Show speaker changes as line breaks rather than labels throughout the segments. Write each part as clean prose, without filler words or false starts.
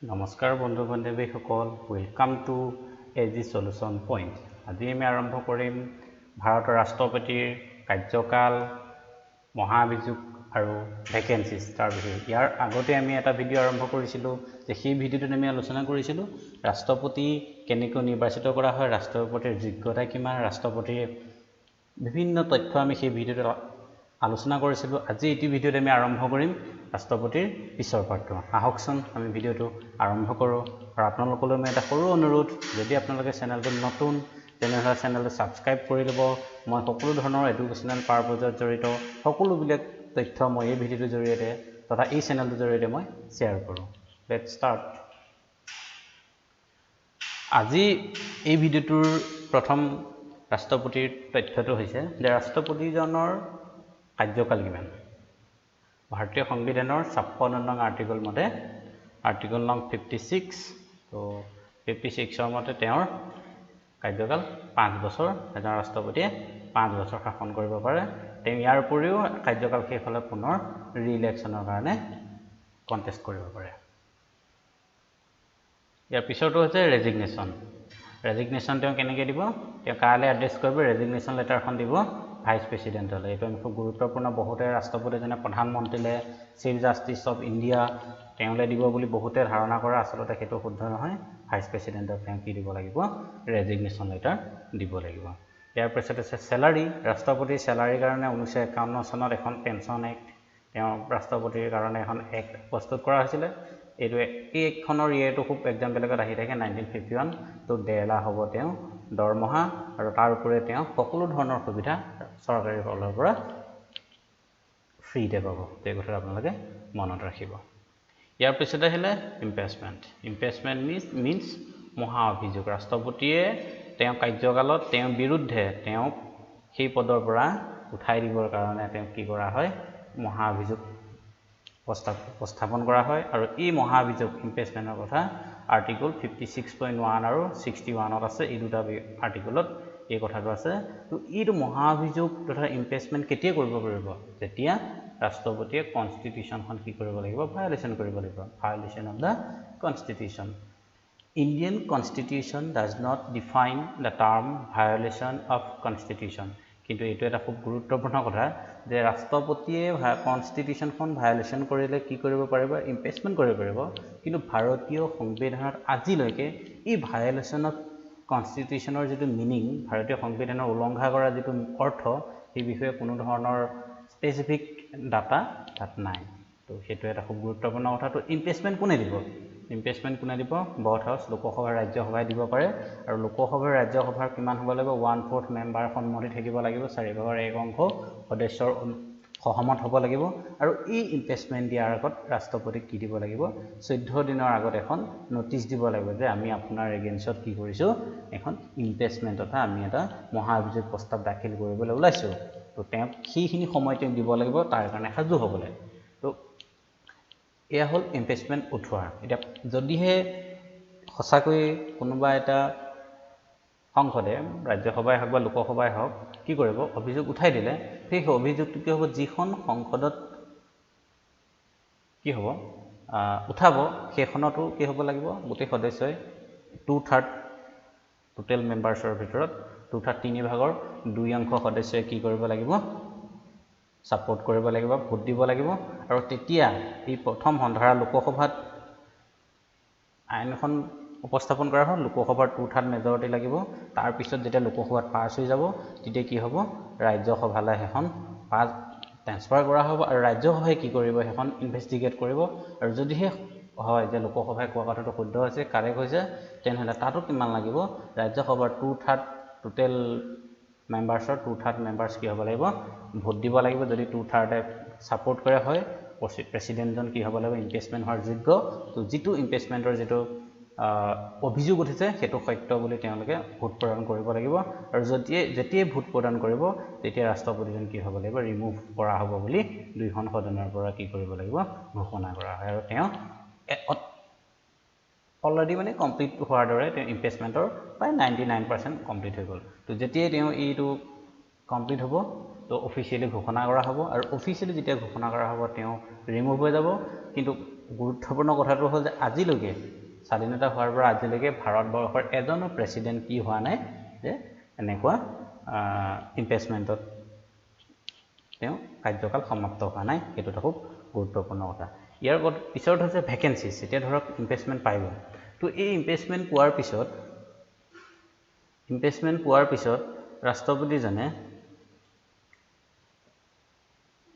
নমস্কাৰ বন্ধু বান্ধৱীসকল, welcome to AG solution point. আজি আমি আৰম্ভ কৰিম ভাৰতৰ ৰাষ্ট্ৰপতিৰ কাৰ্যকাল, মহাভিযোগ আৰু ভেকেন্সিজ তাৰ বিষয়ে। ইয়াৰ আগতে আমি এটা ভিডিঅ' আৰম্ভ কৰিছিলোঁ, যে সেই ভিডিঅ'টোত আমি আলোচনা কৰিছিলোঁ ৰাষ্ট্ৰপতি কেনেকৈ নিৰ্বাচিত কৰা হয়, ৰাষ্ট্ৰপতিৰ যোগ্যতা কিমান, ৰাষ্ট্ৰপতিৰ বিভিন্ন তথ্য আমি সেই ভিডিঅ'টোত আলোচনা কৰিছিলোঁ। আজি এইটো ভিডিঅ'ত আমি আৰম্ভ কৰিম ৰাষ্ট্ৰপতিৰ পিছৰ পাৰ্টটো। আহকচোন আমি ভিডিঅ'টো আৰম্ভ কৰোঁ। আৰু আপোনালোকলৈ মই এটা সৰু অনুৰোধ, যদি আপোনালোকে চেনেলটো নতুন তেনেহ'লে চেনেলটো ছাবস্ক্ৰাইব কৰি ল'ব। মই সকলো ধৰণৰ এডুকেশ্যনেল পাৰপজত জড়িত সকলোবিলাক তথ্য মই এই ভিডিঅ'টোৰ জৰিয়তে তথা এই চেনেলটোৰ জৰিয়তে মই শ্বেয়াৰ কৰোঁ। Let's start. আজি এই ভিডিঅ'টোৰ প্ৰথম ৰাষ্ট্ৰপতিৰ তথ্যটো হৈছে যে ৰাষ্ট্ৰপতিজনৰ কাৰ্যকাল কিমান। ভাৰতীয় সংবিধানৰ 56 নং আৰ্টিকল মতে, আৰ্টিকল নং 56, তো 56ৰ মতে তেওঁৰ কাৰ্যকাল 5 বছৰ। এজন ৰাষ্ট্ৰপতিয়ে 5 বছৰ শাসন কৰিব পাৰে। তেওঁ ইয়াৰ উপৰিও কাৰ্যকাল শেষ হ'লে পুনৰ ৰি-ইলেকশ্যনৰ কাৰণে কণ্টেষ্ট কৰিব পাৰে। ইয়াৰ পিছৰটো হৈছে ৰেজিগনেশ্যন। ৰেজিগনেশ্যন তেওঁ কেনেকৈ দিব? তেওঁ কালৈ এড্ৰেছ কৰিব? ৰেজিগনেশ্যন লেটাৰখন দিব ভাইচ প্ৰেচিডেণ্টলৈ। এইটো আমি খুব গুৰুত্বপূৰ্ণ। বহুতে ৰাষ্ট্ৰপতি যেনে প্ৰধানমন্ত্ৰীলৈ, চিফ জাষ্টিছ অফ ইণ্ডিয়া তেওঁলৈ দিব বুলি বহুতে ধাৰণা কৰে। আচলতে সেইটো শুদ্ধ নহয়। ভাইচ প্ৰেচিডেণ্টক তেওঁ কি দিব লাগিব? ৰেজিগনেশ্যন লেটাৰ দিব লাগিব। ইয়াৰ পিছত আছে চেলাৰী। ৰাষ্ট্ৰপতিৰ চেলাৰীৰ কাৰণে 1951 চনত এখন পেঞ্চন এক্ট, তেওঁ ৰাষ্ট্ৰপতিৰ কাৰণে এখন এক্ট প্ৰস্তুত কৰা হৈছিলে। এই এক্টখনৰ ইয়েৰটো খুব এক্সামবিলাকত আহি থাকে, 1951। তো 1.5 লাখ হ'ব তেওঁ দৰমহা, আৰু তাৰ উপৰি তেওঁ সকলো ধৰণৰ সুবিধা চৰকাৰী ফালৰ পৰা ফ্ৰীতে পাব। এই কথাটো আপোনালোকে মনত ৰাখিব। ইয়াৰ পিছতে আহিলে ইম্পিচমেণ্ট। ইম্পিচমেণ্ট মিনছ মহা অভিযোগ। ৰাষ্ট্ৰপতিয়ে তেওঁ কাৰ্যকালত তেওঁৰ বিৰুদ্ধে তেওঁক সেই পদৰ পৰা উঠাই দিবৰ কাৰণে তেওঁক কি কৰা হয়? মহা অভিযোগ উপস্থাপন কৰা হয়। আৰু এই মহা অভিযোগ ইম্পিচমেণ্টৰ কথা আৰ্টিকল 56.1 আৰু 61ত আছে। এই দুটা আৰ্টিকলত এই কথাটো আছে। তো এইটো মহা অভিযোগ তথা ইম্পিচমেণ্ট কেতিয়া কৰিব পাৰিব? যেতিয়া ৰাষ্ট্ৰপতিয়ে কনষ্টিটিউশ্যনখন কি কৰিব লাগিব? ভায়োলেশ্যন কৰিব লাগিব। Violation of the constitution. Indian Constitution does not define the term violation of Constitution. কিন্তু এইটো এটা খুব গুৰুত্বপূৰ্ণ কথা, যে ৰাষ্ট্ৰপতিয়ে কনষ্টিটিউশ্যনখন ভায়োলেশ্যন কৰিলে কি কৰিব পাৰিব? ইম্পিচমেণ্ট কৰিব পাৰিব। কিন্তু ভাৰতীয় সংবিধানত আজিলৈকে এই ভায়োলেশ্যন অফ কনষ্টিটিউশ্যনৰ যিটো মিনিং, ভাৰতীয় সংবিধানৰ উলংঘা কৰা যিটো অৰ্থ, সেই বিষয়ে কোনো ধৰণৰ স্পেচিফিক ডাটা তাত নাই। তো সেইটো এটা খুব গুৰুত্বপূৰ্ণ কথা। তো ইম্পিচমেণ্ট কোনে দিব? ইম্পিচমেণ্ট কোনে দিব? বথ হাউচ, লোকসভা, ৰাজ্যসভাই দিব পাৰে। আৰু লোকসভাৰ ৰাজ্যসভাৰ কিমান হ'ব লাগিব? 1/4 মেম্বাৰ সন্মতি থাকিব লাগিব, 4/1 অংশ সদস্যৰ সহমত হ'ব লাগিব। আৰু এই ইম্পিচমেণ্ট দিয়াৰ আগত ৰাষ্ট্ৰপতিক কি দিব লাগিব? 14 দিনৰ আগত এখন নটিচ দিব লাগিব, যে আমি আপোনাৰ এগেইনষ্টত কি কৰিছোঁ? এখন ইম্পিচমেণ্ট তথা আমি এটা মহা অভিযোগ প্ৰস্তাৱ দাখিল কৰিবলৈ ওলাইছোঁ। তো তেওঁক সেইখিনি সময় তেওঁক দিব লাগিব তাৰ কাৰণে সাজু হ'বলৈ। তো এয়া হ'ল ইম্পিচমেণ্ট উঠোৱা। এতিয়া যদিহে সঁচাকৈ কোনোবা এটা সংসদে, ৰাজ্যসভাই হওক বা লোকসভাই হওক, কি কৰিব? অভিযোগ উঠাই দিলে, সেই অভিযোগটো কি হ'ব? যিখন সংসদত কি হ'ব উঠাব, সেইখনতো কি হ'ব লাগিব? গোটেই সদস্যই 2/3 টোটেল মেম্বাৰ্ছৰ ভিতৰত 2/3 3/2 অংশ সদস্যই কি কৰিব লাগিব? ছাপোৰ্ট কৰিব লাগিব, ভোট দিব লাগিব। আৰু তেতিয়া এই প্ৰথম ধৰা লোকসভাত আইনখন উপস্থাপন কৰা হ'ল, লোকসভাৰ 2/3 মেজৰিটি লাগিব। তাৰপিছত যেতিয়া লোকসভাত পাছ হৈ যাব, তেতিয়া কি হ'ব? ৰাজ্যসভালৈ সেইখন ট্ৰেন্সফাৰ কৰা হ'ব। আৰু ৰাজ্যসভাই কি কৰিব? সেইখন ইনভেষ্টিগেট কৰিব। আৰু যদিহে হয় যে লোকসভাই কোৱা কথাটো শুদ্ধ হৈছে, কাৰেক্ট হৈছে, তেনেহ'লে তাতো কিমান লাগিব? ৰাজ্যসভাৰ 2/3 টোটেল মেম্বাৰ্ছৰ 2/3 মেম্বাৰ্ছ কি হ'ব লাগিব? ভোট দিব লাগিব। যদি 2/3 ছাপোৰ্ট কৰে হয়, প্ৰেচিডেণ্টজন কি হ'ব লাগিব? ইম্পিচমেণ্ট হোৱাৰ যোগ্য। তো যিটো ইম্পিচমেণ্টৰ যিটো অভিযোগ উঠিছে, সেইটো সত্য বুলি তেওঁলোকে ভোট প্ৰদান কৰিব লাগিব। আৰু যেতিয়াই ভোট প্ৰদান কৰিব, তেতিয়া ৰাষ্ট্ৰপতিজন কি হ'ব লাগিব? ৰিমুভ কৰা হ'ব বুলি দুইখন সদনৰ পৰা কি কৰিব লাগিব? ঘোষণা কৰা হয়। আৰু তেওঁ অলৰেডি কমপ্লিট হোৱাৰ দৰে তেওঁ ইম্পিচমেণ্টৰ প্ৰায় 99% কমপ্লিট হৈ গ'ল। তো যেতিয়াই তেওঁ এইটো কমপ্লিট হ'ব, তো অফিচিয়েলি ঘোষণা কৰা হ'ব আৰু অফিচিয়েলি যেতিয়া ঘোষণা কৰা হ'ব তেওঁ ৰিমুভ হৈ যাব কিন্তু গুৰুত্বপূৰ্ণ কথাটো হ'ল যে আজিলৈকে স্বাধীনতা হোৱাৰ পৰা আজিলৈকে ভাৰতবৰ্ষৰ এজনো প্ৰেসিডেন্ট কি হোৱা নাই যে এনেকুৱা ইমপিচমেন্টত তেওঁ কাৰ্যকাল সমাপ্ত হোৱা নাই সেইটো খুব গুৰুত্বপূৰ্ণ কথা ইয়াৰ পিছত হৈছে ভ্যাকেন্সিজ এতিয়া ধৰক ইমপিচমেন্ট পাই গ'ল তো এই ইমপিচমেন্ট পোৱাৰ পিছত ৰাষ্ট্ৰপতিজনে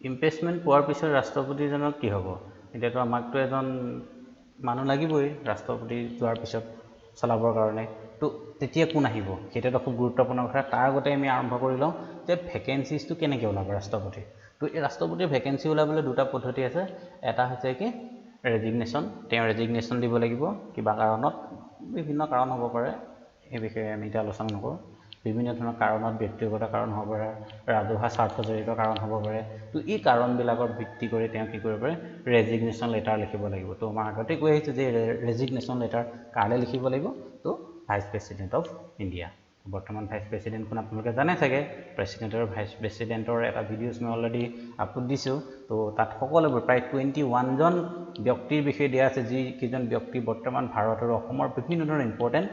ইমপিচমেন্ট পোৱাৰ পিছত ৰাষ্ট্ৰপতিজনৰ কি হ'ব এতিয়াতো আমাকতো এজন মানুহ লাগিবই ৰাষ্ট্ৰপতি যোৱাৰ পিছত চলাবৰ কাৰণে তো তেতিয়া কোন আহিব সেইটোতো খুব গুৰুত্বপূৰ্ণ কথা তাৰ আগতে আমি আৰম্ভ কৰি লওঁ যে ভ্যাকেন্সিজটো কেনেকৈ ওলাব ৰাষ্ট্ৰপতি তো এই ৰাষ্ট্ৰপতিৰ ভ্যাকেন্সি ওলাবলৈ দুটা পদ্ধতি আছে এটা হৈছে কি ৰেজিগনেশ্যন তেওঁ ৰেজিগনেশ্যন দিব লাগিব কিবা কাৰণত বিভিন্ন কাৰণ হ'ব পাৰে এই বিষয়ে আমি এতিয়া আলোচনা নকৰোঁ বিভিন্ন ধৰণৰ কাৰণত ব্যক্তিগত কাৰণ হ'ব পাৰে ৰাজহুৱা স্বাৰ্থজড়িত কাৰণ হ'ব পাৰে তো এই কাৰণবিলাকৰ ভিত্তি কৰি তেওঁ কি কৰিব পাৰে ৰেজিগনেশ্যন লেটাৰ লিখিব লাগিব তো মই আগতে কৈ আহিছোঁ যে ৰেজিগনেশ্যন লেটাৰ কালে লিখিব লাগিব তো ভাইস প্ৰেসিডেন্ট অফ ইণ্ডিয়া বৰ্তমান ভাইস প্ৰেসিডেন্ট কোন আপোনালোকে জানে চাগে প্ৰেসিডেন্ট আৰু ভাইস প্ৰেসিডেন্টৰ এটা ভিডিঅ'ছ মই অলৰেডি আপলোড দিছোঁ তো তাত সকলোবোৰ প্ৰায় 21 জন ব্যক্তিৰ বিষয়ে দিয়া আছে যি কিজন ব্যক্তি বৰ্তমান ভাৰত আৰু অসমৰ বিভিন্ন ধৰণৰ ইম্পৰ্টেন্ট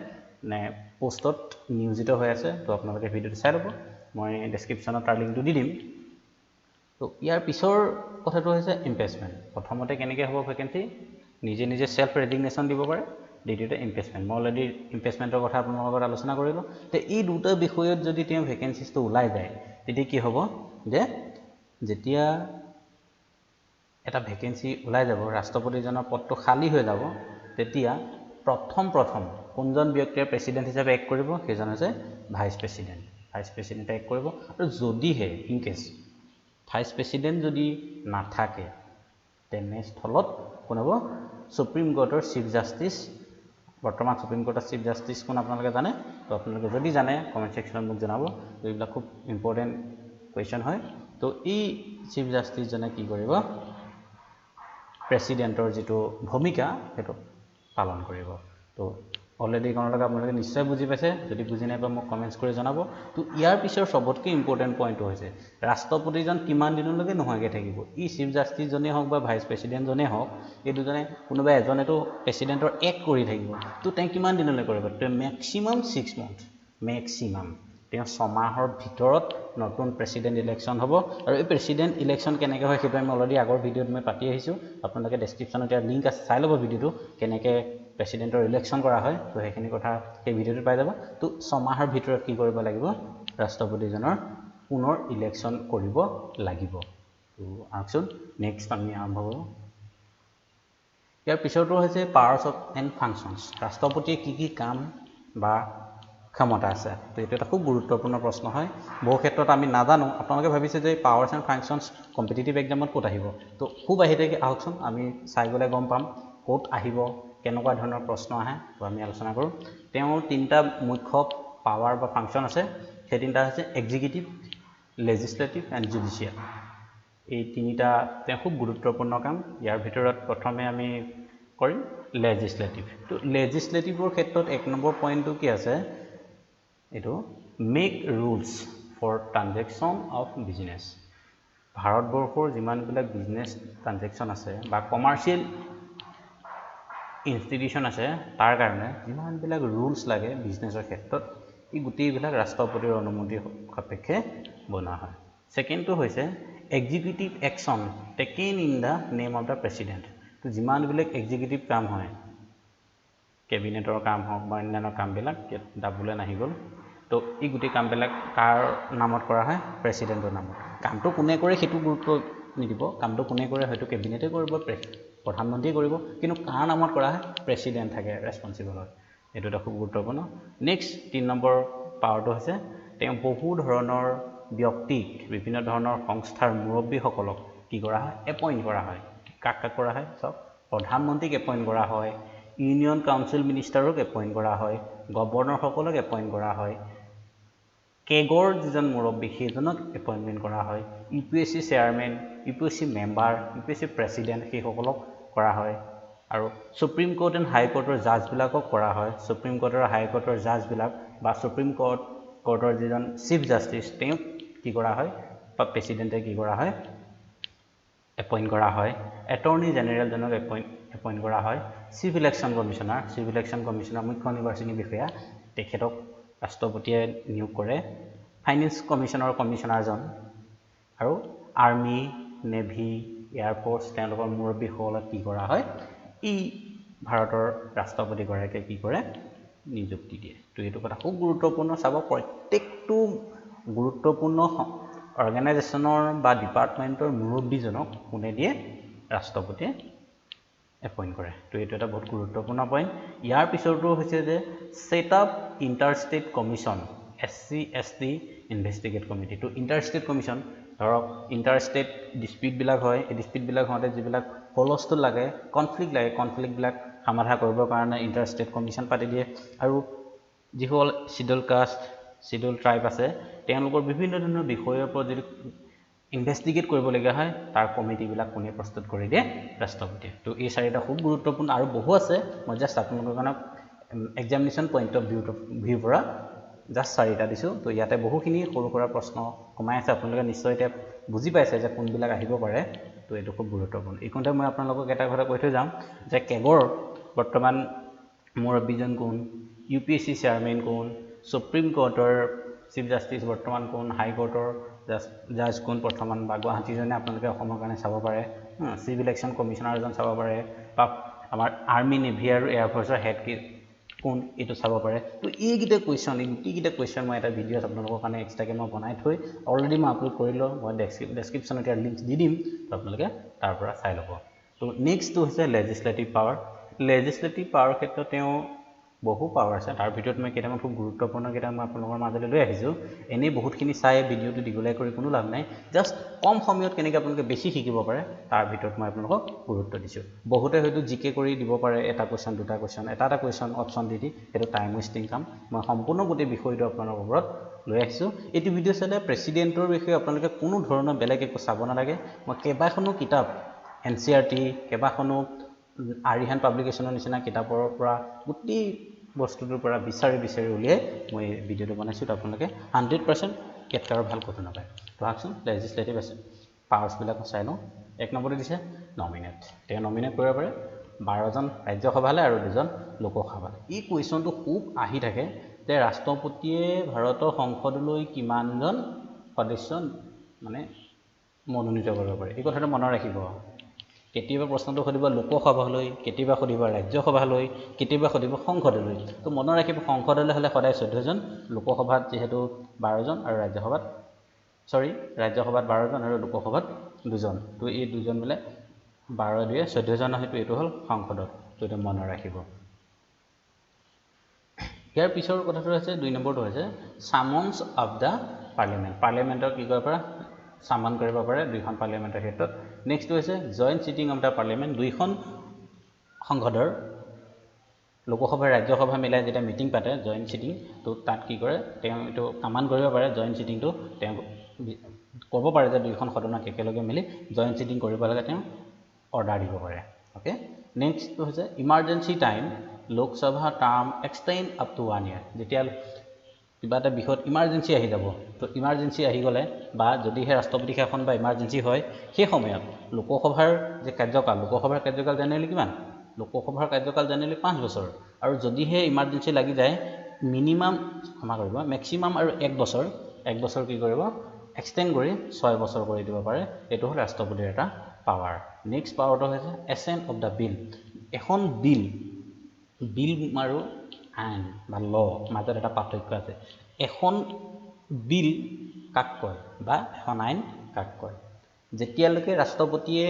পোষ্টত নিয়োজিত হৈ আছে তো আপোনালোকে ভিডিঅ'টো চাই ল'ব মই ডেসক্ৰিপশ্যনত তাৰ লিংকটো দি দিম তো ইয়াৰ পিছৰ কথাটো হৈছে ইমপিচমেন্ট প্ৰথমতে কেনেকৈ হ'ব ভ্যাকেন্সি নিজে নিজে সেলফ ৰেজিগনেশ্যন দিব পাৰে দ্বিতীয়তে ইমপিচমেন্ট মই অলৰেডি ইমপিচমেন্টৰ কথা আপোনালোকৰ লগত আলোচনা কৰিলোঁ তে এই দুটা বিষয়ত যদি তেওঁ ভ্যাকেন্সিটো ওলাই যায় তেতিয়া কি হ'ব যে যেতিয়া এটা ভ্যাকেন্সি ওলাই যাব ৰাষ্ট্ৰপতিজনৰ পদটো খালী হৈ যাব তেতিয়া প্ৰথম কোনজন ব্যক্তিয়ে প্ৰেসিডেন্ট হিচাপে এক কৰিব সেইজন হৈছে ভাইস প্ৰেসিডেন্টে এক কৰিব আৰু যদিহে ইন কেছ ভাইস প্ৰেসিডেন্ট যদি নাথাকে তেনেস্থলত কোন হ'ব সুপ্ৰিম কোৰ্টৰ চিফ জাষ্টিস বৰ্তমান সুপ্ৰিম কোৰ্টৰ চিফ জাষ্টিস কোন আপোনালোকে জানে তো আপোনালোকে যদি জানে কমেন্ট সেকশনত মোক জনাব তো এইবিলাক খুব ইম্পৰ্টেন্ট কোৱেশ্চন হয় তো এই চিফ জাষ্টিস জনে কি কৰিব প্ৰেসিডেন্টৰ যেটো ভূমিকা সেইটো পালন কৰিব তো অলৰেডি কোনলৈকে আপোনালোকে নিশ্চয় বুজি পাইছে যদি বুজি নাই মোক কমেন্টছ কৰি জনাব তো ইয়াৰ পিছৰ সবতকৈ ইম্পৰ্টেন্ট পইণ্টটো হৈছে ৰাষ্ট্ৰপতিজন কিমান দিনলৈকে নোহোৱাকৈ থাকিব ই চিফ জাষ্টিস জনে হওক বা ভাইস প্ৰেসিডেন্ট জনে হওক এই দুজনে কোনোবা এজনেতো প্ৰেসিডেন্টৰ এক কৰি থাকিব তো তেওঁ কিমান দিনলৈ কৰিব তো ম্যাক্সিমাম 6 মান্থ ম্যাক্সিমাম তেওঁ 6 মাহৰ ভিতৰত নতুন প্ৰেসিডেন্ট ইলেকশন হ'ব আৰু এই প্ৰেসিডেন্ট ইলেকশন কেনেকৈ হয় সেইটো আমি অলৰেডি আগৰ ভিডিঅ'ত মই পাতি আহিছোঁ আপোনালোকে ডেসক্ৰিপশ্যনত ইয়াৰ লিংক আছে চাই ল'ব ভিডিঅ'টো কেনেকৈ প্ৰেসিডেন্টৰ ইলেকশন কৰা হয় তো সেইখিনি কথা এই ভিডিঅ'টো পাই যাব তো 6 মাহৰ ভিতৰত কি কৰিব লাগিব ৰাষ্ট্ৰপতিজনৰ পুনৰ ইলেকশন কৰিব লাগিব তো আহকচোন নেক্সট আমি আৰম্ভ কৰোঁ ইয়াৰ পিছৰটো হৈছে পাৱাৰ্স অফ এণ্ড ফাংচনছ ৰাষ্ট্ৰপতিয়ে কি কাম বা ক্ষমতা আছে তো এইটো এটা খুব গুৰুত্বপূৰ্ণ প্ৰশ্ন হয় বহু ক্ষেত্ৰত আমি নাজানো আপোনালোকে ভাবিছে যে পাৱাৰ্স এণ্ড ফাংচনছ কম্পিটিটিভ এক্সামত ক'ত আহিব তো খুব আহি থাকে আহকচোন আমি চাই গ'লে গম পাম ক'ত আহিব কেনেকুৱা ধৰণৰ প্ৰশ্ন আহে তো আমি আলোচনা কৰোঁ তেওঁৰ তিনিটা মুখ্য পাৱাৰ বা ফাংচন আছে সেই তিনিটা হৈছে এক্সিকিউটিভ লেজিসলেটিভ এণ্ড জুডিচিয়েল এই তিনিটা তেওঁ খুব গুৰুত্বপূৰ্ণ কাম ইয়াৰ ভিতৰত প্ৰথমে আমি কৰিম লেজিসলেটিভ তো লেজিসলেটিভৰ ক্ষেত্ৰত এক নম্বৰ পইণ্টটো কি আছে এইটো make rules for transaction of business ভাৰতবৰ্ষৰ যিমানবিলাক বিজনেছ ট্ৰানজেকশ্যন আছে বা কমাৰ্চিয়েল ইনষ্টিটিউশ্যন আছে তাৰ কাৰণে যিমানবিলাক ৰুলছ লাগে বিজনেছৰ ক্ষেত্ৰত এই গোটেইবিলাক ৰাষ্ট্ৰপতিৰ অনুমতি সাপেক্ষে বনোৱা হয় সেকেণ্ডটো হৈছে executive action taken in the name of the president তো যিমানবিলাক এক্সিকিউটিভ কাম হয় কেবিনেটৰ কাম হওক বা অন্যান্য কামবিলাক ডাবুলে নাহি গ'ল তো এই গোটেই কামবিলাক কাৰ নামত কৰা হয় প্ৰেসিডেন্টৰ নামত কামটো কোনে কৰে সেইটো গুৰুত্ব নিদিব কামটো কোনে কৰে হয়তো কেবিনেটে কৰিব প্ৰধানমন্ত্ৰীয়ে কৰিব কিন্তু কাৰ নামত কৰা হয় প্ৰেসিডেন্ট থাকে ৰেসপন্সিবল হয় এইটো এটা খুব গুৰুত্বপূৰ্ণ নেক্সট 3 নম্বৰ পাৱাৰটো হৈছে তেওঁ বহু ধৰণৰ ব্যক্তিক বিভিন্ন ধৰণৰ সংস্থাৰ মুৰব্বীসকলক কি কৰা হয় এপইণ্ট কৰা হয় কাক কৰা হয় সব প্ৰধানমন্ত্ৰীক এপইণ্ট কৰা হয় ইউনিয়ন কাউন্সিল মিনিষ্টাৰক এপইণ্ট কৰা হয় গভৰ্ণৰসকলক এপইণ্ট কৰা হয় কেগৰ যিজন মুৰব্বী সেইজনক এপইণ্টমেণ্ট কৰা হয় UPSC chairman UPSC member UPSC president সেইসকলক কৰা হয় আৰু সুপ্ৰিম কোৰ্ট এণ্ড হাই কোৰ্টৰ জাজবিলাকক কৰা হয় সুপ্ৰিম কোৰ্টৰ হাই কোৰ্টৰ জাজবিলাক বা সুপ্ৰিম কোৰ্টৰ যিজন চিফ জাষ্টিস তেওঁক কি কৰা হয় প্ৰেচিডেণ্টে কি কৰা হয় এপইণ্ট কৰা হয় এটৰ্নি জেনেৰেলজনক এপইণ্ট কৰা হয় চিফ ইলেকশ্যন কমিশ্যনাৰ মুখ্য নিৰ্বাচনী বিষয়া তেখেতক ৰাষ্ট্ৰপতিয়ে নিয়োগ কৰে ফাইনেন্স কমিশ্যনাৰজন আৰু আৰ্মি নেভি এয়াৰফ'ৰ্চ তেওঁলোকৰ মুৰব্বীসকলক কি কৰা হয় ই ভাৰতৰ ৰাষ্ট্ৰপতিগৰাকীয়ে কি কৰে নিযুক্তি দিয়ে তো এইটো কথা খুব গুৰুত্বপূৰ্ণ চাব প্ৰত্যেকটো গুৰুত্বপূৰ্ণ অৰ্গেনাইজেশ্যনৰ বা ডিপাৰ্টমেণ্টৰ মুৰব্বীজনক কোনে দিয়ে ৰাষ্ট্ৰপতিয়ে এপইণ্ট কৰে তো এইটো এটা বহুত গুৰুত্বপূৰ্ণ পইণ্ট ইয়াৰ পিছৰটো হৈছে যে set up interstate commission SC/ST investigate committee তো ইণ্টাৰষ্টেট কমিশ্যন ধৰক ইণ্টাৰষ্টেট ডিস্পিউটবিলাক হয় এই ডিস্পিউটবিলাক হওঁতে যিবিলাক হলস্থুল লাগে কনফ্লিক্টবিলাক সমাধান কৰিবৰ কাৰণে ইণ্টাৰষ্টেট কমিশ্যন পাতি দিয়ে আৰু যিসকল শিডিউল কাষ্ট শিডিউল ট্ৰাইব আছে তেওঁলোকৰ বিভিন্ন ধৰণৰ বিষয়ৰ ওপৰত যদি ইনভেষ্টিগেট কৰিবলগীয়া হয় তাৰ কমিটিবিলাক কোনে প্ৰস্তুত কৰি দিয়ে ৰাষ্ট্ৰপতিয়ে তো এই চাৰিটা খুব গুৰুত্বপূৰ্ণ আৰু বহু আছে মই জাষ্ট আপোনালোকৰ কাৰণে এক্সামিনেশ্যন পইণ্ট অফ ভিউৰ পৰা জাষ্ট চাৰিটা দিছোঁ তো ইয়াতে বহুখিনি সৰু সুৰা প্ৰশ্ন কমাই আছে আপোনালোকে নিশ্চয় এতিয়া বুজি পাইছে যে কোনবিলাক আহিব পাৰে তো এইটো খুব গুৰুত্বপূৰ্ণ এইখনতে মই আপোনালোকক এটা কথা কৈ থৈ যাম যে কেগৰ বৰ্তমান মুৰব্বীজন কোন UPSC চেয়াৰমেন কোন সুপ্ৰিম কোৰ্টৰ চিফ জাষ্টিছ বৰ্তমান কোন হাইকোৰ্টৰ জাজ কোন বৰ্তমান বা গুৱাহাটীজনে আপোনালোকে অসমৰ কাৰণে চাব পাৰে চিভ ইলেকশ্যন কমিশ্যনাৰজন চাব পাৰে বা আমাৰ আৰ্মি নেভি আৰু এয়াৰফ'ৰ্চৰ হেড কোন এইটো চাব পাৰে তো এইকেইটা কুৱেশ্যন মই এটা ভিডিঅ'ত আপোনালোকৰ কাৰণে এক্সট্ৰাকৈ মই বনাই থৈ অলৰেডি মই আপলোড কৰিলোঁ মই ডেছক্ৰিপশ্যনত ইয়াৰ লিংক দি দিম তো আপোনালোকে তাৰ পৰা চাই ল'ব তো নেক্সটটো হৈছে লেজিছলেটিভ পাৱাৰ ক্ষেত্ৰত তেওঁ বহু পাৱাৰ আছে তাৰ ভিতৰত মই কেইটামান খুব গুৰুত্বপূৰ্ণ কেইটামান মই আপোনালোকৰ মাজলৈ লৈ আহিছোঁ এনেই বহুতখিনি চাই ভিডিঅ'টো দীঘলীয়া কৰি কোনো লাভ নাই জাষ্ট কম সময়ত কেনেকৈ আপোনালোকে বেছি শিকিব পাৰে তাৰ ভিতৰত মই আপোনালোকক গুৰুত্ব দিছোঁ বহুতে হয়তো জিকে কৰি দিব পাৰে এটা কুৱেশ্যন দুটা কুৱেশ্যন এটা কুৱেশ্যন অপশ্যন দি সেইটো টাইম ৱেষ্টিং কাম মই সম্পূৰ্ণ গোটেই বিষয়টো আপোনালোকৰ ওপৰত লৈ আহিছোঁ এইটো ভিডিঅ' চালে প্ৰেচিডেণ্টৰ বিষয়ে আপোনালোকে কোনো ধৰণৰ বেলেগ একো চাব নালাগে মই কেইবাখনো কিতাপ NCERT কেইবাখনো আৰিহান পাব্লিকেশ্যনৰ নিচিনা কিতাপৰ পৰা গোটেই বস্তুটোৰ পৰা বিচাৰি উলিয়াই মই ভিডিঅ'টো বনাইছোঁ তো আপোনালোকে 100% কেটকাৰ ভাল কথা নাপায় তো আহকচোন লেজিছলেটিভ আছে পাৱাৰ্ছবিলাক চাই লওঁ 1 নম্বৰতে দিছে নমিনেট তেওঁ নমিনেট কৰিব পাৰে 12জন ৰাজ্যসভালৈ আৰু 2জন লোকসভালৈ এই কুৱেশ্যনটো খুব আহি থাকে যে ৰাষ্ট্ৰপতিয়ে ভাৰতৰ সংসদলৈ কিমানজন সদস্য মানে মনোনীত কৰিব পাৰে এই কথাটো মনত ৰাখিব কেতিয়াবা প্ৰশ্নটো সুধিব লোকসভালৈ কেতিয়াবা সুধিব ৰাজ্যসভালৈ কেতিয়াবা সুধিব সংসদলৈ তো মনত ৰাখিব সংসদলৈ হ'লে সদায় 14জন লোকসভাত যিহেতু 12জন আৰু ৰাজ্যসভাত 12জন আৰু লোকসভাত 2জন তো এই 2জন মিলে 12 2 14জন হয়তো এইটো হ'ল সংসদত তো এইটো মনত ৰাখিব ইয়াৰ পিছৰ কথাটো হৈছে 2 নম্বৰটো হৈছে সামন্স অফ দা পাৰ্লিয়ামেণ্টৰ কি কৰিব পৰা সামান কৰিব পাৰে দুইখন পাৰ্লিয়ামেণ্টৰ ক্ষেত্ৰত নেক্সট হৈছে joint cheating of the parliament দুইখন সংসদৰ লোকসভা ৰাজ্যসভা মিলাই যেতিয়া মিটিং পাতে জইণ্ট চিটিং তো তাত কি কৰে তেওঁ এইটো কামান কৰিব পাৰে জইণ্ট চিটিংটো তেওঁ ক'ব পাৰে যে দুইখন সদনক একেলগে মিলি জইণ্ট চিটিং কৰিব লাগে তেওঁ অৰ্ডাৰ দিব পাৰে ওকে নেক্সটটো হৈছে emergency time Lok Sabha term extend up to 1 year যেতিয়া কিবা এটা বিষয়ত ইমাৰ্জেঞ্চি আহি যাব তো ইমাৰ্জেঞ্চি আহি গ'লে বা যদিহে ৰাষ্ট্ৰপতি শাসন বা ইমাৰ্জেঞ্চি হয় সেই সময়ত লোকসভাৰ যে কাৰ্যকাল জেনেৰেলি কিমান লোকসভাৰ কাৰ্যকাল জেনেৰেলি 5 বছৰ আৰু যদিহে ইমাৰ্জেঞ্চি লাগি যায় মেক্সিমাম আৰু 1 বছৰ কি কৰিব এক্সটেণ্ড কৰি 6 বছৰ কৰি দিব পাৰে এইটো হ'ল ৰাষ্ট্ৰপতিৰ এটা পাৱাৰ নেক্সট পাৱাৰটো হৈছে এছেণ্ট অফ দা বিল এখন বিল আৰু আইন বা ল মাজত এটা পাৰ্থক্য আছে এখন বিল কাক কয় বা এখন আইন কাক কয় যেতিয়ালৈকে ৰাষ্ট্ৰপতিয়ে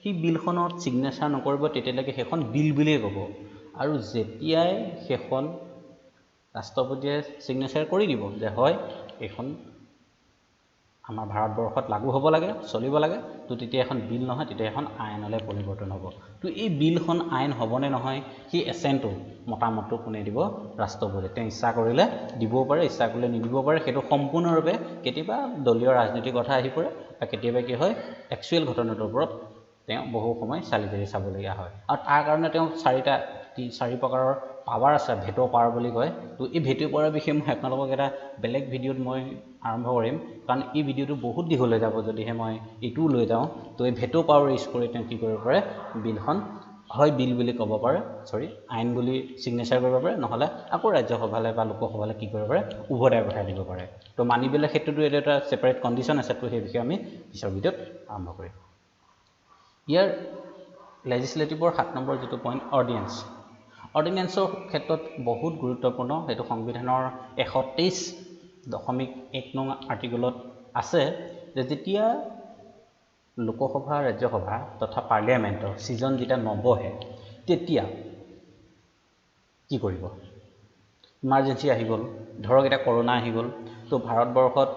সেই বিলখনত সিগনেচাৰ নকৰিব তেতিয়ালৈকে সেইখন বিল বুলিয়ে ক'ব আৰু যেতিয়াই সেইখন ৰাষ্ট্ৰপতিয়ে সিগনেচাৰ কৰি দিব যে হয় এইখন আমাৰ ভাৰতবৰ্ষত লাগু হ'ব লাগে চলিব লাগে তো তেতিয়া এখন বিল নহয় তেতিয়া এখন আইনলৈ পৰিৱৰ্তন হ'ব তো এই বিলখন আইন হ'বনে নহয় সেই এছেণ্টটো মতামতটো কোনে দিব ৰাষ্ট্ৰপতিয়ে তেওঁ ইচ্ছা কৰিলে দিবও পাৰে ইচ্ছা কৰিলে নিদিব পাৰে সেইটো সম্পূৰ্ণৰূপে কেতিয়াবা দলীয় ৰাজনীতিৰ কথা আহি পৰে বা কেতিয়াবা কি হয় একচুৱেল ঘটনাটোৰ ওপৰত তেওঁ বহু সময় চালি জাৰি চাবলগীয়া হয় আৰু তাৰ কাৰণে তেওঁ 4 প্ৰকাৰৰ পাৱাৰ আছে ভেটো পাৱাৰ বুলি কয় তো এই ভেটো পাৱাৰ বিষয়ে মই আপোনালোকক এটা বেলেগ ভিডিঅ'ত মই আৰম্ভ কৰিম কাৰণ এই ভিডিঅ'টো বহুত দীঘল হৈ যাব যদিহে মই এইটোও লৈ যাওঁ তো এই ভেটো পাৱাৰ ইউজ কৰি তেওঁ কি কৰিব পাৰে বিলখন হয় বিল বুলি ক'ব পাৰে আইন বুলি সিগনেচাৰ কৰিব পাৰে নহলে আকৌ ৰাজ্যসভালৈ বা লোকসভালৈ কি কৰিব পাৰে উভতাই পঠাই দিব পাৰে তো মানিবেলৰ ক্ষেত্ৰতো এটা সেপাৰেট কন্ডিশন আছে তো সেই বিষয়ে আমি পিছৰ ভিডিঅ'ত আৰম্ভ কৰিম ইয়াৰ লেজিসলেটিভৰ 7 নম্বৰ যেটো পইণ্ট অৰ্ডিনেন্সৰ ক্ষেত্ৰত বহুত গুৰুত্বপূৰ্ণ এটো সংবিধানৰ 123.1 নং আৰ্টিকলত আছে যে যেতিয়া লোকসভা ৰাজ্যসভা তথা পাৰ্লিয়ামেন্টৰ সিজন যেটা নবহে তেতিয়া কি কৰিব ইমাৰ্জেন্সি আহি গ'ল ধৰক এটা কৰোনা আহি গ'ল তো ভাৰতবৰ্ষত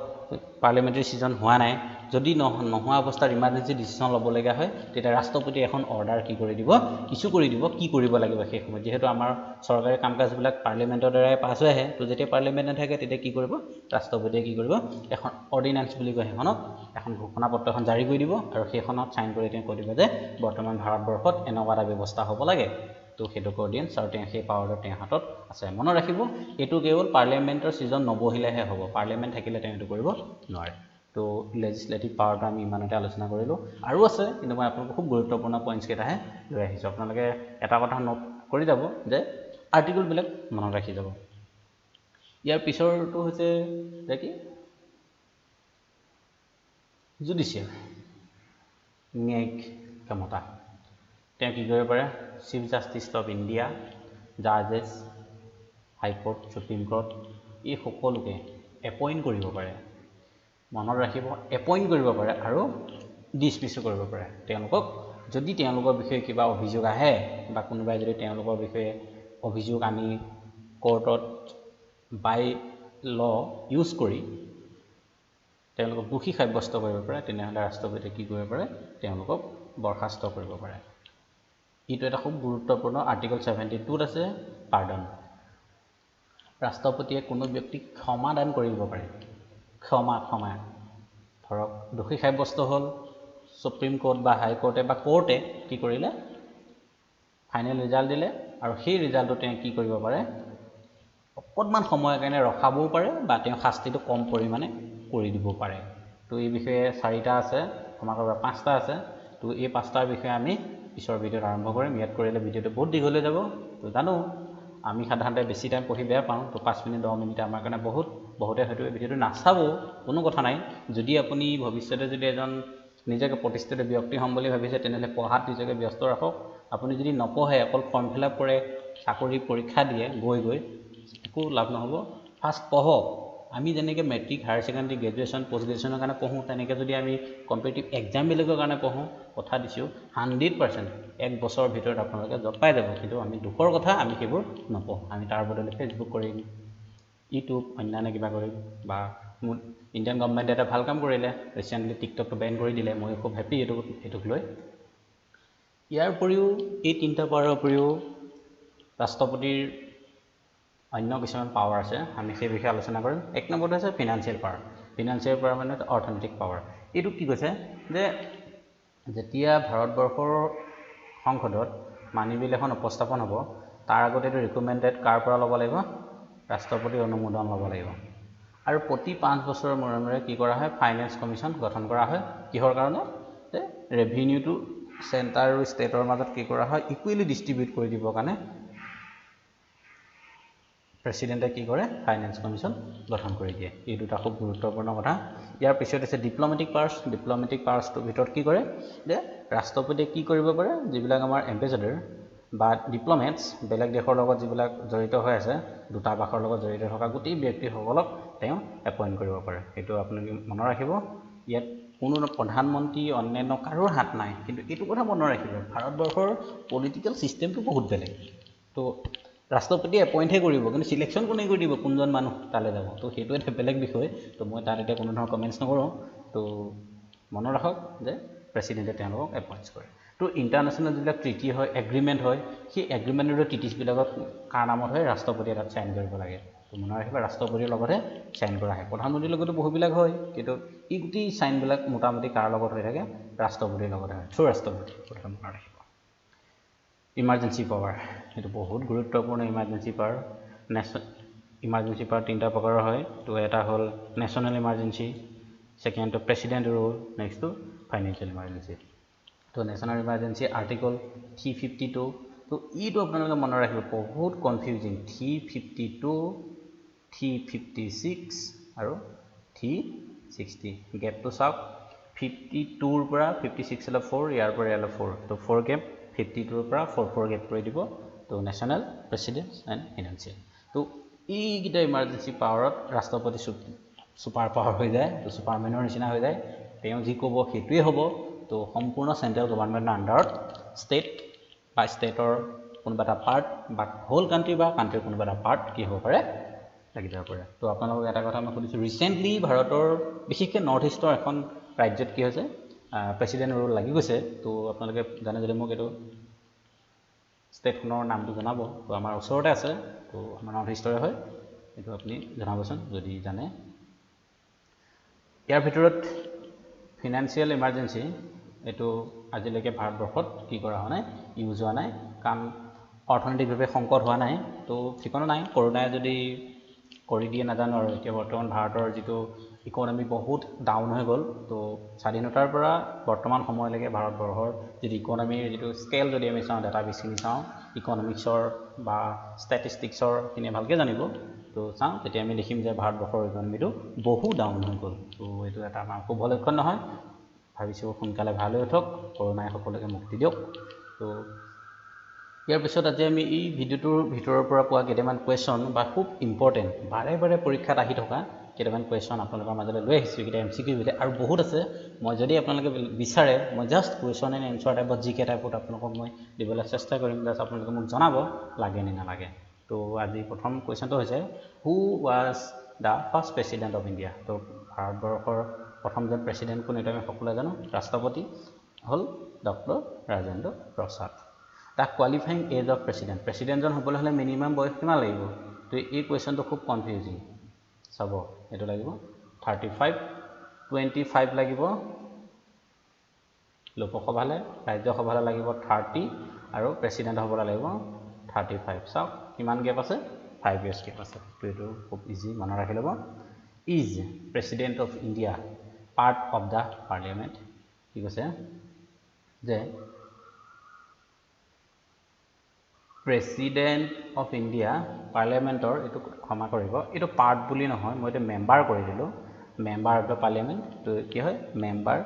পাৰ্লিয়ামেন্টাৰী সিজন হোৱা নাই যদি নোহোৱা অৱস্থাত ইমাৰ্জেন্সি ডিসিশন ল'ব লগা হয় তেতিয়া ৰাষ্ট্ৰপতি এখন অৰ্ডাৰ কি কৰি দিব কিছু কৰি দিব কি কৰিব লাগিব সেই সময় যেহেতু আমাৰ চৰকাৰী কামকাজবিলাক পাৰ্লিয়ামেন্টৰ দ্বাৰাই পাছ হৈ আহে তো যেতিয়া পাৰ্লিয়ামেন্ট নাথাকে তেতিয়া কি কৰিব ৰাষ্ট্ৰপতিয়ে কি কৰিব এখন অৰ্ডিনেন্স বুলি কয় সেইখনক এখন ঘোষণাপত্ৰ এখন জাৰি কৰি দিব আৰু সেইখনত সাইন কৰি তেওঁ কৈ দিব যে বৰ্তমান ভাৰতবৰ্ষত এনেকুৱা এটা ব্যৱস্থা হ'ব লাগে তো সেইটো অৰ্ডিনেন্স আৰু তেওঁ সেই পাৱাৰটো তেওঁৰ হাতত আছে মনত ৰাখিব এটো কেৱল পাৰ্লিয়ামেন্টৰ সিজন নবহিলেহে হ'ব পাৰ্লিয়ামেন্ট থাকিলে তেওঁ এটো কৰিব নোৱাৰে তো লেজিসলেটিভ পাৱাৰটো আমি ইমানতে আলোচনা কৰিলো আৰু আছে কিন্তু মই আপোনালোকক খুব গুৰুত্বপূৰ্ণ পইণ্টছ কেইটাহে লৈ আহিছো আপোনালোকে এটা কথা নোট কৰি যাব যে আৰ্টিকল বিলাক মনত ৰাখি যাব ইয়াৰ পিছৰটো হৈছে যে কি জুডিচিয়েল ন্যায়িক ক্ষমতা তেওঁ কি কৰিব পাৰে চিফ জাষ্টিছ অফ ইণ্ডিয়া জাজেছ হাইকোৰ্ট সুপ্ৰিম কোৰ্ট এই সকলোকে এপইণ্ট কৰিব পাৰে মনত ৰাখিব এপইণ্ট কৰিব পাৰে আৰু ডিসমিছো কৰিব পাৰে তেওঁলোকক যদি তেওঁলোকৰ বিষয়ে কিবা অভিযোগ আহে বা কোনোবাই যদি তেওঁলোকৰ বিষয়ে অভিযোগ আনি কোৰ্টত বাই ল ইউজ কৰি তেওঁলোকক দোষী সাব্যস্ত কৰিব পাৰে তেনেহলে ৰাষ্ট্ৰপতিয়ে কি কৰিব পাৰে তেওঁলোকক বৰখাস্ত কৰিব পাৰে এইটো এটা খুব গুৰুত্বপূৰ্ণ আৰ্টিকল 72 আছে পাৰ্ডন ৰাষ্ট্ৰপতিয়ে কোনো ব্যক্তিক ক্ষমা দান কৰিব পাৰে ক্ষমা ধৰক দোষী সাব্যস্ত হ'ল সুপ্ৰিম কোৰ্ট বা হাই কোৰ্টে বা কোৰ্টে কি কৰিলে ফাইনেল ৰিজাল্ট দিলে আৰু সেই ৰিজাল্টটো তেওঁ কি কৰিব পাৰে অকণমান সময়ৰ কাৰণে ৰখাবও পাৰে বা তেওঁ শাস্তিটো কম পৰিমাণে কৰি দিব পাৰে তো এই বিষয়ে 4টা আছে আমাকৰ 5টা আছে তো এই 5টাৰ বিষয়ে আমি পিছৰ ভিডিঅ'ত আৰম্ভ কৰিম ইয়াত কৰিলে ভিডিঅ'টো বহুত দীঘল হৈ যাব তো জানো আমি সাধাৰণতে বেছি টাইম পঢ়ি বেয়া পাওঁ তো 5 মিনিট 10 মিনিট আমাৰ কাৰণে বহুতে হয়তো এই ভিডিঅ'টো নাচাব কোনো কথা নাই যদি আপুনি ভৱিষ্যতে যদি এজন নিজকে প্ৰতিষ্ঠিত ব্যক্তি হ'ম বুলি ভাবিছে তেনেহলে পঢ়াত নিজকে ব্যস্ত ৰাখক আপুনি যদি নপঢ়ে অকল ফৰ্ম ফিলআপ কৰে চাকৰি পৰীক্ষা দিয়ে গৈ একো লাভ নহব ফাৰ্ষ্ট পঢ়ক আমি যেনেকৈ matric higher secondary graduation post গ্ৰেজুৱেশ্যনৰ কাৰণে পঢ়োঁ তেনেকৈ যদি আমি কম্পিটিটিভ এক্সামবিলাকৰ কাৰণে পঢ়োঁ কথা দিছোঁ 100% এক বছৰৰ ভিতৰত আপোনালোকে জব পাই যাব কিন্তু আমি দুখৰ কথা আমি সেইবোৰ নপঢ়োঁ আমি তাৰ বদলে ফেচবুক কৰিম ইউটিউব অন্যান্য কিবা কৰিম বা ইণ্ডিয়ান গভৰ্ণমেণ্টে এটা ভাল কাম কৰিলে ৰিসেন্টলি টিকটকটো বেন কৰি দিলে মই খুব হেপী এটোক লৈ ইয়াৰ উপৰিও এই তিনিটা পাৱাৰৰ উপৰিও ৰাষ্ট্ৰপতিৰ অন্য কিছুমান পাৱাৰ আছে আমি সেই বিষয়ে আলোচনা কৰিম এক নম্বৰতে আছে ফিনান্সিয়েল পাৱাৰ মানে অৰ্থনৈতিক পাৱাৰ এইটো কি কৈছে যে যেতিয়া ভাৰতবৰ্ষৰ সংসদত মানি বিল এখন উপস্থাপন হ'ব তাৰ আগতে এইটো ৰিকমেন্ডেড কাৰ পৰা ল'ব লাগিব ৰাষ্ট্ৰপতিৰ অনুমোদন ল'ব লাগিব আৰু প্ৰতি 5 বছৰৰ মূৰে কি কৰা হয় ফাইনেন্স কমিশন গঠন কৰা হয় কিহৰ কাৰণে যে ৰেভিনিউটো সেন্টাৰ আৰু ষ্টেটৰ মাজত কি কৰা হয় ইকুৱেলি ডিস্ট্ৰিবিউট কৰি দিবৰ কাৰণে প্ৰেসিডেন্টে কি কৰে ফাইনেন্স কমিশন গঠন কৰি দিয়ে এই দুটা খুব গুৰুত্বপূৰ্ণ কথা ইয়াৰ পিছত আছে ডিপ্লোমেটিক পাৱাৰছটোৰ ভিতৰত কি কৰে যে ৰাষ্ট্ৰপতিয়ে কি কৰিব পাৰে যিবিলাক আমাৰ এম্বেছাডৰ বা ডিপ্লোমেটছ বেলেগ দেশৰ লগত যিবিলাক জড়িত হৈ আছে দূতাবাসৰ লগত জড়িত থকা গোটেই ব্যক্তিসকলক তেওঁ এপইণ্ট কৰিব পাৰে সেইটো আপোনালোকে মনত ৰাখিব ইয়াত কোনো প্ৰধানমন্ত্ৰী অন্যান্য কাৰোৰ হাত নাই কিন্তু এইটো কথা মনত ৰাখিব ভাৰতবৰ্ষৰ পলিটিক্যাল সিস্টেমটো বহুত বেলেগ তো ৰাষ্ট্ৰপতিয়ে এপইণ্টহে কৰিব কিন্তু সিলেকশন কোনে কৰি দিব কোনজন মানুহ তালে যাব তো সেইটো এটা বেলেগ বিষয় তো মই তাত এটা কোনো ধৰণৰ কমেন্টছ নকৰোঁ তো মনত ৰাখক যে প্ৰেসিডেন্টে তেওঁলোকক এপইণ্টছ কৰে তো ইন্টাৰনেশ্যনেল যিবিলাক ট্ৰিটি হয় এগ্ৰিমেন্ট হয় সেই এগ্ৰিমেন্টৰ ট্ৰিটিছবিলাকত কাৰ নামত হয় ৰাষ্ট্ৰপতিয়ে তাত সাইন কৰিব লাগে তো মনত ৰাখিবা ৰাষ্ট্ৰপতিৰ লগতে সাইন কৰা হয় প্ৰধানমন্ত্ৰীৰ লগতো বহুবিলাক হয় কিন্তু এই গোটেই সাইনবিলাক মোটামুটি কাৰ লগত হৈ থাকে ৰাষ্ট্ৰপতিৰ লগত হয় ৰাষ্ট্ৰপতি প্ৰথম মনত ৰাখিব ইমাৰ্জেন্সি পাৱাৰ এইটো বহুত গুৰুত্বপূৰ্ণ ইমাৰ্জেঞ্চি পাৱাৰ ইমাৰ্জেঞ্চি পাৱাৰ তিনিটা প্ৰকাৰৰ হয় তো এটা হ'ল নেশ্যনেল ইমাৰ্জেঞ্চি সেকেন্ডটো প্ৰেসিডেন্ট ৰুল নেক্সটটো ফাইনেন্সিয়েল ইমাৰ্জেঞ্চি তো নেশ্যনেল ইমাৰ্জেঞ্চি আৰ্টিকল 352 তো ইটো আপোনালোকে মনত ৰাখিব বহুত কনফিউজিং 352 356 আৰু 360 গেপটো চাওক 52 ৰ পৰা 56 লৈ 4 ইয়াৰ পৰা ইয়ালৈ 4 তো 4 গেপ 52 ৰ পৰা 4 গেপ কৰি দিব তো নেশ্যনেল প্ৰেসিডেন্ট এণ্ড ফাইনেন্সিয়েল তো এইকেইটা ইমাৰ্জেঞ্চি পাৱাৰত ৰাষ্ট্ৰপতি সুপাৰ পাৱাৰ হৈ যায় তো সুপাৰমেনৰ নিচিনা হৈ যায় তেওঁ যি ক'ব সেইটোৱে হ'ব তো সম্পূৰ্ণ সেন্ট্ৰেল গভৰ্ণমেণ্টৰ আন্ডাৰত ষ্টেট বা ষ্টেটৰ কোনোবা এটা পাৰ্ট বা হোল কান্ট্ৰি বা কান্ট্ৰিৰ কোনোবা এটা পাৰ্ট কি হ'ব পাৰে লাগি যাব পাৰে তো আপোনালোকক এটা কথা মই সুধিছোঁ ৰিচেণ্টলি ভাৰতৰ বিশেষকৈ নৰ্থ ইষ্টৰ এখন ৰাজ্যত কি হৈছে প্ৰেসিডেন্ট ৰুল লাগি গৈছে তো আপোনালোকে জানে যদি মোক এইটো ষ্টেটখনৰ নামটো জনাব তো আমাৰ ওচৰতে আছে তো আমাৰ নৰ্থ ইষ্টৰে হয় এইটো আপুনি জনাবচোন যদি জানে ইয়াৰ ভিতৰত ফিনান্সিয়েল ইমাৰ্জেঞ্চি এইটো আজিলৈকে ভাৰতবৰ্ষত কি কৰা হোৱা নাই ইউজ হোৱা নাই কাৰণ অৰ্থনৈতিকভাৱে সংকট হোৱা নাই তো ঠিকনা নাই কৰোনাই যদি কৰি দিয়ে নাজানো আৰু এতিয়া বৰ্তমান ভাৰতৰ যিটো ইকনমি বহুত ডাউন হৈ গ'ল তো স্বাধীনতাৰ পৰা বৰ্তমান সময়লৈকে ভাৰতবৰ্ষৰ যিটো ইকনমিৰ যিটো স্কেল যদি আমি চাওঁ ডাটা বেছিনি চাওঁ ইকনমিক্সৰ বা ষ্টেটিষ্টিক্সৰ খিনি ভালকৈ জানিব তো চাওঁ তেতিয়া আমি দেখিম যে ভাৰতবৰ্ষৰ ইকনমিটো বহু ডাউন হৈ গ'ল তো এইটো এটা আমাৰ শুভ লক্ষণ নহয় ভাবিছোঁ সোনকালে ভাল হৈ উঠক কৰোনাই সকলোকে মুক্তি দিয়ক তো ইয়াৰ পিছত আজি আমি এই ভিডিঅ'টোৰ ভিতৰৰ পৰা পোৱা কেইটামান কুৱেশ্যন বা খুব ইম্পৰ্টেণ্ট বাৰে বাৰে পৰীক্ষাত আহি থকা কেইটামান কুৱেশ্যন আপোনালোকৰ মাজলৈ লৈ আহিছোঁ এইকেইটা MCQ ভিডিঅ' আৰু বহুত আছে মই যদি আপোনালোকে বিচাৰে মই জাষ্ট কুৱেশ্যন এণ্ড এনচাৰ টাইপত জিকে টাইপত আপোনালোকক মই দিবলৈ চেষ্টা কৰিম জাষ্ট আপোনালোকে মোক জনাব লাগে নে নালাগে তো আজি প্ৰথম কুৱেশ্যনটো হৈছে who was the first president of India তো ভাৰতবৰ্ষৰ প্ৰথমজন প্ৰেছিডেণ্ট কোন এইটো আমি সকলোৱে জানো ৰাষ্ট্ৰপতি হ'ল doctor Rajendra Prasad the qualifying age of প্ৰেছিডেণ্টজন হ'বলৈ হ'লে মিনিমাম বয়স কিমান লাগিব তো এই কুৱেশ্যনটো খুব কনফিউজিং চাব এইটো লাগিব 35 25 লাগিব লোকসভালৈ ৰাজ্যসভালৈ লাগিব 30 আৰু প্ৰেছিডেণ্ট হ'বলৈ লাগিব 35 চাওক কিমান গেপ আছে 5 years গেপ আছে তো এইটো খুব ইজি মনত ৰাখি ল'ব is president of India part of the parliament কি কৈছে যে প্ৰেছিডেণ্ট অফ ইণ্ডিয়া পাৰ্লিয়ামেণ্টৰ এইটো ক্ষমা কৰিব এইটো পাৰ্ট বুলি নহয় মই এইটো মেম্বাৰ কৰি দিলোঁ মেম্বাৰ অফ দ্য পাৰ্লিয়ামেণ্ট তো কি হয় মেম্বাৰ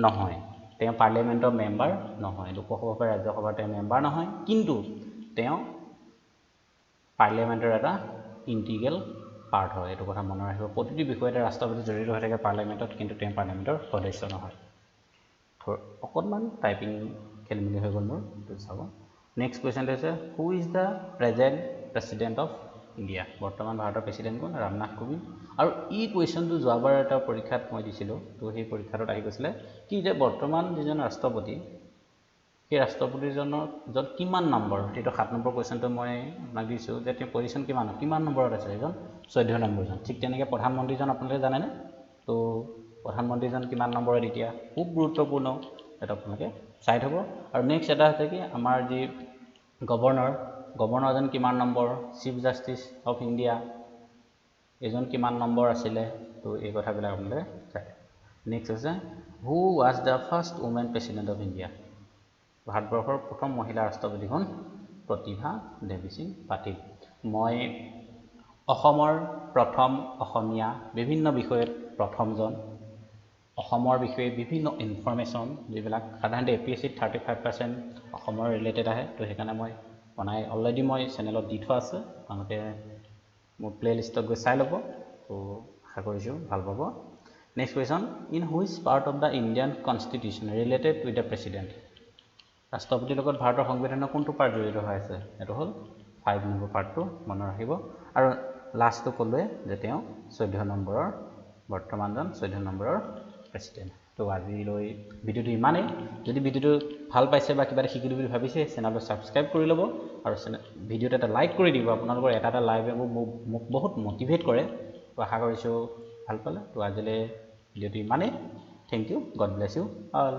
নহয় তেওঁ পাৰ্লিয়ামেণ্টৰ মেম্বাৰ নহয় লোকসভা বা ৰাজ্যসভাৰ তেওঁ মেম্বাৰ নহয় কিন্তু তেওঁ পাৰ্লিয়ামেণ্টৰ এটা ইণ্টিগ্ৰেল পাৰ্ট হয় এইটো কথা মনত ৰাখিব প্ৰতিটো বিষয়তে ৰাষ্ট্ৰপতি জড়িত হৈ থাকে পাৰ্লিয়ামেণ্টত কিন্তু তেওঁ পাৰ্লিয়ামেণ্টৰ সদস্য নহয় অকণমান টাইপিং খেলিমেলি হৈ গ'ল মোৰ এইটো চাব নেক্সট কুৱেশ্যনটো হৈছে who is the present president of India বৰ্তমান ভাৰতৰ প্ৰেছিডেণ্ট কোন ৰামনাথ কোবিন্দ আৰু এই কুৱেশ্যনটো যোৱাবাৰ এটা পৰীক্ষাত মই দিছিলোঁ তো সেই পৰীক্ষাটোত আহি গৈছিলে কি যে বৰ্তমান যিজন ৰাষ্ট্ৰপতি সেই ৰাষ্ট্ৰপতিজনৰ য'ত কিমান নম্বৰ সেইটো 7 নম্বৰ কুৱেশ্যনটো মই আপোনাক দিছোঁ যে তেওঁ পজিশ্যন কিমান নম্বৰত আছে এজন 14 নম্বৰজন ঠিক তেনেকৈ প্ৰধানমন্ত্ৰীজন আপোনালোকে জানেনে তো প্ৰধানমন্ত্ৰীজন কিমান নম্বৰত এতিয়া খুব গুৰুত্বপূৰ্ণ এটা আপোনালোকে চাই থ'ব আৰু নেক্সট এটা হৈছে কি আমাৰ যি গভৰ্ণৰজন কিমান number chief justice of India এজন কিমান নম্বৰ আছিলে তো এই কথাবিলাক আপোনালোকে চাই নেক্সট হৈছে who was the first women president of India ভাৰতবৰ্ষৰ প্ৰথম মহিলা ৰাষ্ট্ৰপতি হ'ল প্ৰতিভা দেৱী সিং পাটিল মই অসমৰ প্ৰথম অসমীয়া বিভিন্ন বিষয়ত প্ৰথমজন অসমৰ বিষয়ে বিভিন্ন ইনফৰমেশ্যন যিবিলাক সাধাৰণতে APSCত 35% অসমৰ ৰিলেটেড আহে তো সেইকাৰণে মই বনাই অলৰেডি মই চেনেলত দি থোৱা আছে আপোনালোকে মোৰ প্লেলিষ্টত গৈ চাই ল'ব তো আশা কৰিছোঁ ভাল পাব next question in which part of the Indian constitution related with the president ৰাষ্ট্ৰপতিৰ লগত ভাৰতৰ সংবিধানৰ কোনটো পাৰ্ট জড়িত হৈ আছে এইটো হ'ল 5 নম্বৰ পাৰ্টটো মনত ৰাখিব আৰু লাষ্টটো ক'লোৱে যে তেওঁ 14 নম্বৰৰ বৰ্তমানজন 14 নম্বৰৰ প্ৰেছিডেণ্ট তো আজিলৈ ভিডিঅ'টো ইমানেই যদি ভিডিঅ'টো ভাল পাইছে বা কিবা এটা শিকিলোঁ বুলি ভাবিছে চেনেলটো ছাবস্ক্ৰাইব কৰি ল'ব আৰু ভিডিঅ'টো এটা লাইক কৰি দিব আপোনালোকৰ এটা লাইভে মোক বহুত মটিভেট কৰে তো আশা কৰিছোঁ ভাল পালে তো আজিলৈ ভিডিঅ'টো ইমানেই thank you God bless you all